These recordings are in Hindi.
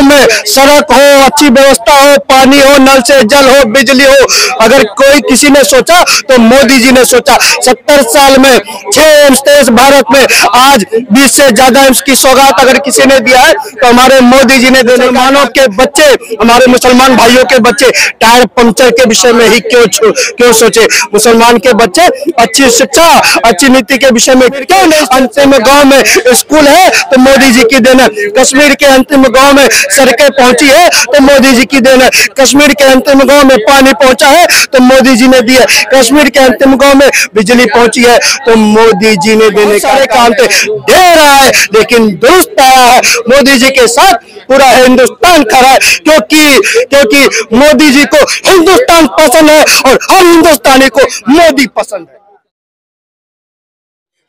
गांव में सड़क हो, अच्छी व्यवस्था हो, पानी हो, नल से जल हो, बिजली हो, अगर कोई किसी ने सोचा तो मोदी जी ने सोचा। 70 साल में 6 एम्स देश भारत में, आज 20 से ज्यादा एम्स की सौगात अगर किसी ने दिया है तो हमारे मोदी जी ने। मुसलमानों के बच्चे, हमारे मुसलमान भाइयों के बच्चे टायर पंचर के विषय में ही क्यों सोचे? मुसलमान के बच्चे अच्छी शिक्षा, अच्छी नीति के विषय में क्यों नहीं? अंतिम गांव में स्कूल है तो मोदी जी की देन है। कश्मीर के अंतिम गांव में सड़कें पहुंची है तो मोदी जी की देन है। कश्मीर के अंतिम गांव में पानी पहुंचा है तो मोदी जी ने दिया। कश्मीर के अंतिम गांव में बिजली पहुंची है तो मोदी जी ने देने का काम दे रहा है, लेकिन दुरुस्त आया है। मोदी जी के साथ पूरा हिंदुस्तान खड़ा है, क्योंकि मोदी जी को हिंदुस्तान पसंद है और हर हिंदुस्तानी को मोदी पसंद है।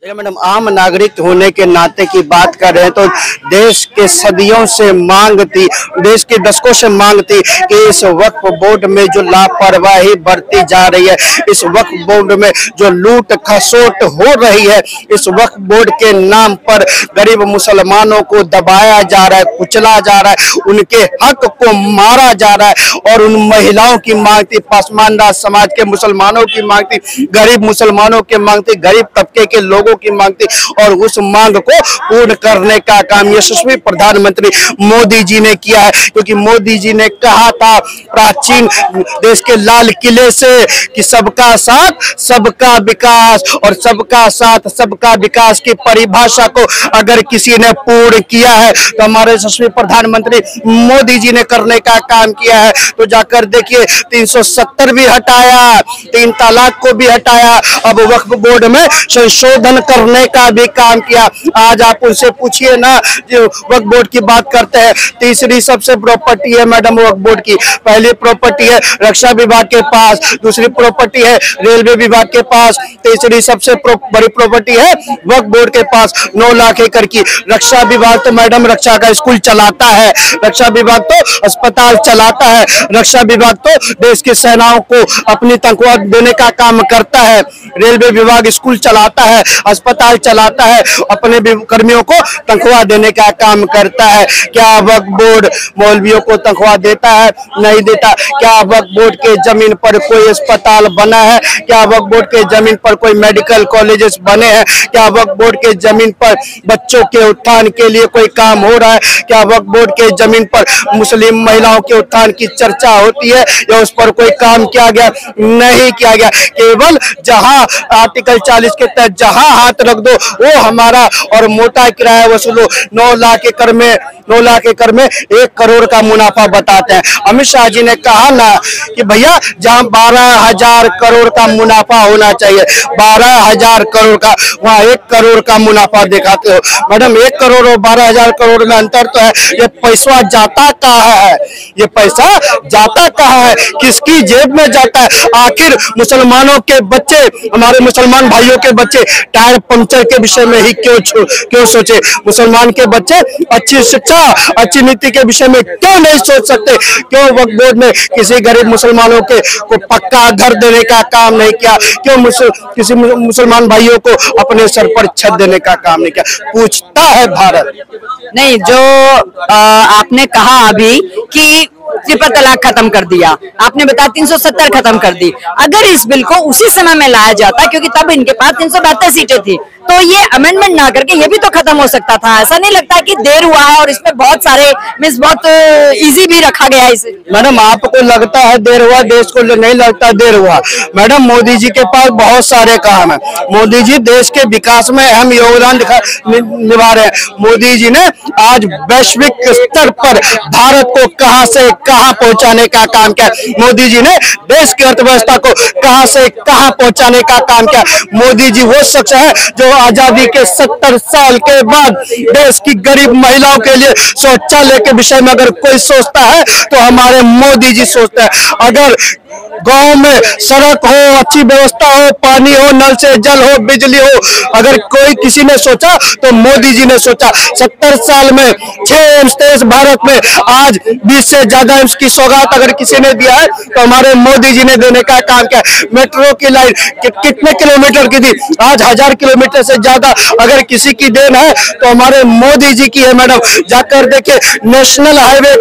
मैडम, आम नागरिक होने के नाते की बात कर रहे हैं तो देश के सदियों से मांग थी, देश के दशकों से मांग थी कि इस वक्फ बोर्ड में जो लापरवाही बरती जा रही है, इस वक्फ बोर्ड में जो लूट खसोट हो रही है, इस वक्फ बोर्ड के नाम पर गरीब मुसलमानों को दबाया जा रहा है, कुचला जा रहा है, उनके हक को मारा जा रहा है। और उन महिलाओं की मांग थी, पासमानदा समाज के मुसलमानों की मांग थी, गरीब मुसलमानों की मांग थी, गरीब तबके के लोगों की मांग थी, और उस मांग को पूर्ण करने का काम यशस्वी प्रधानमंत्री मोदी जी ने किया है। क्योंकि मोदी जी ने कहा था प्राचीन देश के लाल किले से कि सबका साथ सबका विकास, और सबका साथ सबका विकास की परिभाषा को अगर किसी ने पूर्ण किया है तो हमारे यशस्वी प्रधानमंत्री मोदी जी ने करने का काम किया है। तो जाकर देखिए, 370 भी हटाया, 3 तलाक को भी हटाया, अब वक्फ बोर्ड में संशोधन करने का भी काम किया। आज आप उनसे पूछिए ना, जो वक्फ बोर्ड की बात करते हैं, तीसरी सबसे प्रॉपर्टी है मैडम वक्फ बोर्ड की। पहली प्रॉपर्टी है रक्षा विभाग के पास, दूसरी प्रॉपर्टी है रेलवे विभाग के पास, तीसरी सबसे बड़ी प्रॉपर्टी है वक्फ बोर्ड के पास 9 लाख एकड़ की। रक्षा विभाग तो मैडम रक्षा का स्कूल चलाता है, रक्षा विभाग तो अस्पताल चलाता है, रक्षा विभाग तो देश की सेनाओं को अपनी तनख्वाह देने का काम करता है, रेलवे विभाग स्कूल चलाता है, अस्पताल चलाता है, अपने कर्मियों को तनख्वाह देने का काम करता है। क्या वक्फ बोर्ड मौलवियों को तनख्वाह देता है? नहीं देता। क्या वक्फ बोर्ड के जमीन पर कोई अस्पताल बना है? क्या वक्फ बोर्ड के जमीन पर कोई मेडिकल कॉलेजेस बने हैं? क्या वक्फ बोर्ड के जमीन पर बच्चों के उत्थान के लिए कोई काम हो रहा है? क्या वक्फ बोर्ड के जमीन पर मुस्लिम महिलाओं के उत्थान की चर्चा होती है या उस पर कोई काम किया गया? नहीं किया गया। केवल जहां आर्टिकल 40 के तहत जहां हाथ रख दो वो हमारा, और मोटा किराया वसूलो। 9 लाख एकड़ में 1 करोड़ का मुनाफा बताते हैं। अमित शाह जी ने कहा ना कि भैया जहां 12,000 करोड़ का मुनाफा होना चाहिए, 12,000 करोड़ का, वहां 1 करोड़ का मुनाफा दिखाते हो। मैडम, 1 करोड़ और 12,000 करोड़ में अंतर तो है। ये पैसा जाता कहाँ है? ये पैसा जाता कहाँ है? किसकी जेब में जाता है? आखिर मुसलमानों के बच्चे, हमारे मुसलमान भाइयों के बच्चे टायर पंचर के विषय में ही क्यों सोचे? मुसलमान के बच्चे अच्छी शिक्षा, अच्छी नीति के विषय में क्यों नहीं सोच सकते? क्यों वक्फ बोर्ड ने किसी गरीब मुसलमानों को पक्का घर देने का काम नहीं किया? क्यों किसी मुसलमान भाइयों को अपने सर पर छत देने का काम नहीं किया? पूछता है भारत। नहीं, जो आपने कहा अभी कि ट्रिपल तलाक खत्म कर दिया, आपने बताया 370 खत्म कर दी। अगर इस बिल को उसी समय में लाया जाता, क्योंकि तब इनके पास 372 सीटें थी, तो ये अमेंडमेंट ना करके ये भी तो खत्म हो सकता था। ऐसा नहीं लगता कि देर हुआ है और इसमें बहुत सारे मींस बहुत इजी भी रखा गया है इसे? मैडम, आपको लगता है देर हुआ, देश को नहीं लगता देर हुआ। मैडम, मोदी जी के पास बहुत सारे काम है। मोदी जी देश के विकास में अहम योगदान निभा रहे हैं। मोदी जी ने आज वैश्विक स्तर पर भारत को कहां से कहां पहुंचाने का काम किया। मोदी जी ने देश की अर्थव्यवस्था को कहां से कहां पहुंचाने का काम किया। मोदी जी वो शख्स है जो आजादी के 70 साल के बाद देश की गरीब महिलाओं के लिए शौचालय के विषय में अगर कोई सोचता है तो हमारे मोदी जी सोचते हैं। अगर गांव में सड़क हो, अच्छी व्यवस्था हो, पानी हो, नल से जल हो, बिजली हो, अगर कोई किसी ने सोचा तो मोदी जी ने सोचा। 70 साल में 6 एम्स थे इस भारत में, आज 20 से ज्यादा एम्स की सौगात अगर किसी ने दिया है तो हमारे मोदी जी ने देने का काम किया। मेट्रो की लाइन कितने किलोमीटर की थी, आज 1000 किलोमीटर से ज्यादा अगर किसी की देन है तो हमारे मोदी जी की है मैडम। जाकर देखिए नेशनल हाईवे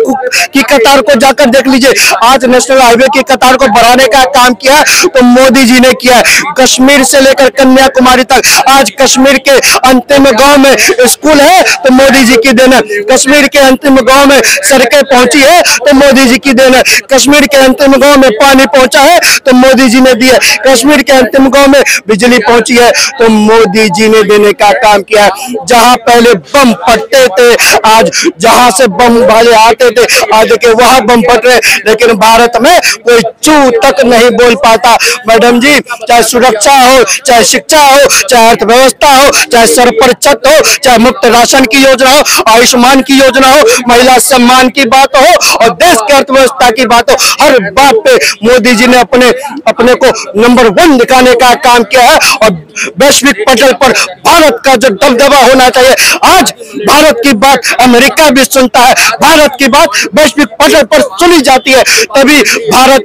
की कतार को जाकर देख लीजिए, आज नेशनल हाईवे की कतार को बढ़ाने का काम किया है तो मोदी जी ने किया है। कश्मीर से लेकर कन्याकुमारी तक, आज कश्मीर के अंतिम गांव में स्कूल है तो मोदी जी की देन है। कश्मीर के अंतिम गांव में सड़कें पहुंची है तो मोदी जी की देन है। कश्मीर के अंतिम गांव में पानी पहुंचा है तो मोदी जी ने दिया। कश्मीर के अंतिम गांव में बिजली पहुंची है तो मोदी जी ने देने का काम किया है। जहां पहले बम फटते थे, आज जहां से बम वाले आते थे, आज देखिए वहां बम फट रहे, लेकिन भारत में कोई चू तक नहीं बोल पाता। मैडम जी, चाहे सुरक्षा हो, चाहे शिक्षा हो, चाहे अर्थव्यवस्था हो, चाहे सर पर छत हो, चाहे मुफ्त राशन की योजना हो, आयुष्मान की योजना हो, महिला सम्मान की बात हो और देश की अर्थव्यवस्था की बात हो, हर बात पे मोदी जी ने अपने को नंबर 1 दिखाने का काम किया है। और वैश्विक पटल पर भारत का जो दबदबा होना चाहिए, आज भारत की बात अमेरिका भी सुनता है, भारत की बात वैश्विक पटल पर सुनी जाती है। तभी भारत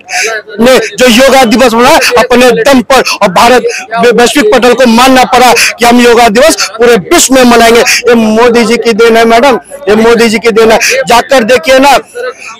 ने जो योगा दिवस मनाया अपने दम पर, और भारत वैश्विक पटल को मानना पड़ा कि हम योगा दिवस पूरे विश्व में मनाएंगे। ये मोदी जी की देन है मैडम, ये मोदी जी की देन है। जाकर देखिए ना,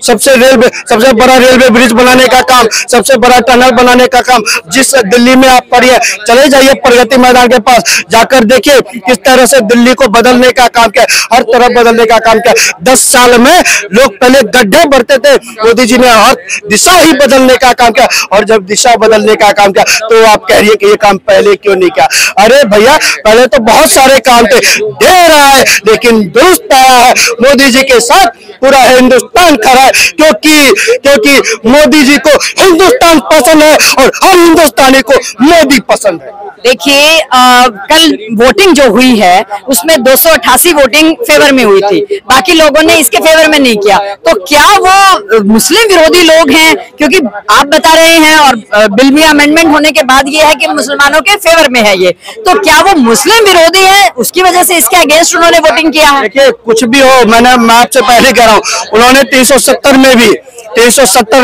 सबसे बड़ा रेलवे ब्रिज बनाने का काम, सबसे बड़ा टनल बनाने का काम, जिस दिल्ली में आप पढ़िए, चले जाइए प्रगति मैदान के पास, जाकर देखिए किस तरह से दिल्ली को बदलने का काम किया, हर तरफ बदलने का काम किया। 10 साल में लोग पहले गड्ढे भरते थे, मोदी जी ने हर दिशा ही बदलने का काम किया। और जब दिशा बदलने का काम किया तो आप कह रही है कि ये काम पहले क्यों नहीं किया। अरे भैया, पहले तो बहुत सारे काम थे, देर आया है लेकिन दुरुस्त आया है। मोदी जी के साथ पूरा हिंदुस्तान खड़ा है, क्योंकि मोदी जी को हिंदुस्तान पसंद है और हर हिंदुस्तानी को मोदी पसंद है। देखिए, कल वोटिंग जो हुई है उसमें 288 वोटिंग फेवर में हुई थी, बाकी लोगों ने इसके फेवर में नहीं किया। तो क्या वो मुस्लिम विरोधी लोग हैं? क्योंकि आप बता रहे हैं और बिल में अमेंडमेंट होने के बाद ये है कि मुसलमानों के फेवर में है ये, तो क्या वो मुस्लिम विरोधी है, उसकी वजह से इसके अगेंस्ट उन्होंने वोटिंग किया है? देखिए, कुछ भी हो, मैं आपसे पहले कह रहा हूँ, उन्होंने 370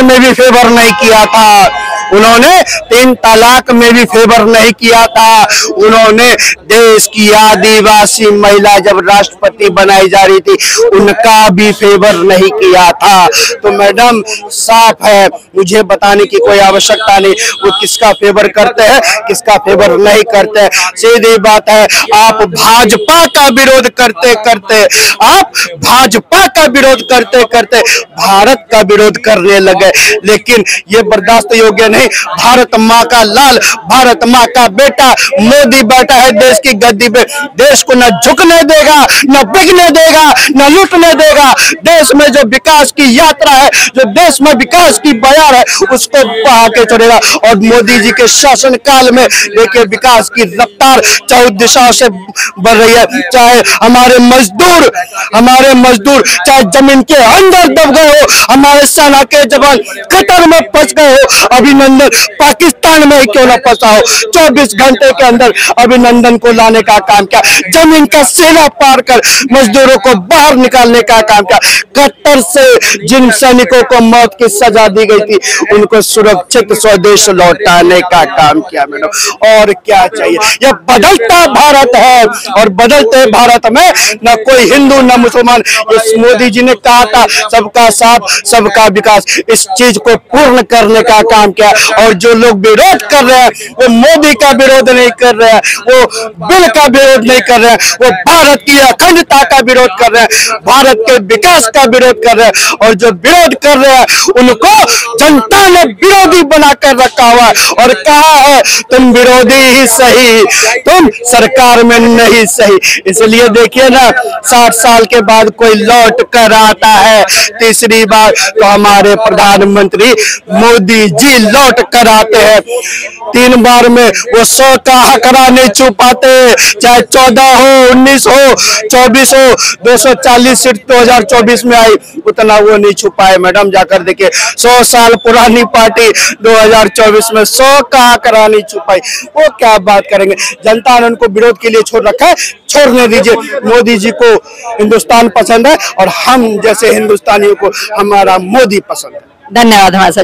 में भी फेवर नहीं किया था, उन्होंने 3 तलाक में भी फेवर नहीं किया था, उन्होंने देश की आदिवासी महिला जब राष्ट्रपति बनाई जा रही थी उनका भी फेवर नहीं किया था। तो मैडम, साफ है, मुझे बताने की कोई आवश्यकता नहीं वो किसका फेवर करते हैं, किसका फेवर नहीं करते हैं। सीधी बात है, आप भाजपा का विरोध करते करते भारत का विरोध करने लगे, लेकिन ये बर्दाश्त योग्य नहीं। भारत माँ का लाल, भारत माँ का बेटा मोदी बैठा है देश की गद्दी पे, देश को न झुकने देगा, न बिकने देगा, न लूटने देगा। देश में जो विकास की यात्रा है, जो देश में विकास की बयार है, उसको बहा के चढ़ेगा। और मोदी जी के शासन काल में देखिए विकास की रफ्तार 14 दिशाओं से बढ़ रही है। चाहे हमारे मजदूर चाहे जमीन के अंदर दब गए हो, हमारे सेना के जवान कतर में फंस गए हो, अभिनंदन पाकिस्तान में ही क्यों न फंसा हो, 24 घंटे के अंदर अभिनंदन को लाने का काम किया, जमीन का सीमा पार कर मजदूरों को बाहर निकालने का काम किया। कतर से जिन सैनिकों को मौत की सजा दी गई थी उनको सुरक्षित स्वदेश लौटाने का काम किया मैडम। और क्या चाहिए? यह बदलता भारत है और बदलते भारत में न कोई हिंदू न मुसलमान। इस मोदी जी ने कहा था सबका साथ सबका विकास, इस चीज को पूर्ण करने का काम किया। और जो लोग विरोध कर रहे हैं वो मोदी का विरोध नहीं कर रहे हैं, वो बिल का विरोध नहीं कर रहे हैं, वो भारत की अखंडता का विरोध कर रहे हैं, भारत के विकास का विरोध कर रहे हैं। और जो विरोध कर रहे हैं उनको जनता ने विरोधी बनाकर रखा हुआ है और कहा है तुम विरोधी ही सही, तुम सरकार में नहीं सही। इसलिए देखिए ना, 60 साल के बाद कोई लौट कराता है, तीसरी बार तो हमारे प्रधानमंत्री मोदी जी लौट कर आते हैं। 3 बार में वो 100 का आंकड़ा नहीं छू पाते, चाहे 14 हो, 19 हो, 24 हो। 240 सीट 2024 में आई, उतना वो नहीं छू पाए। मैडम जाकर देखिए, 100 साल पुरानी पार्टी 2024 में 100 का आंकड़ा नहीं छू पाई। वो क्या बात करेंगे, जनता ने उनको विरोध के लिए छोड़ रखा है, छोड़ने दीजिए। मोदी जी को हिंदुस्तान पसंद है और हम जैसे हिंदुस्तानियों को हमारा मोदी पसंद है। धन्यवाद हमारे साथ।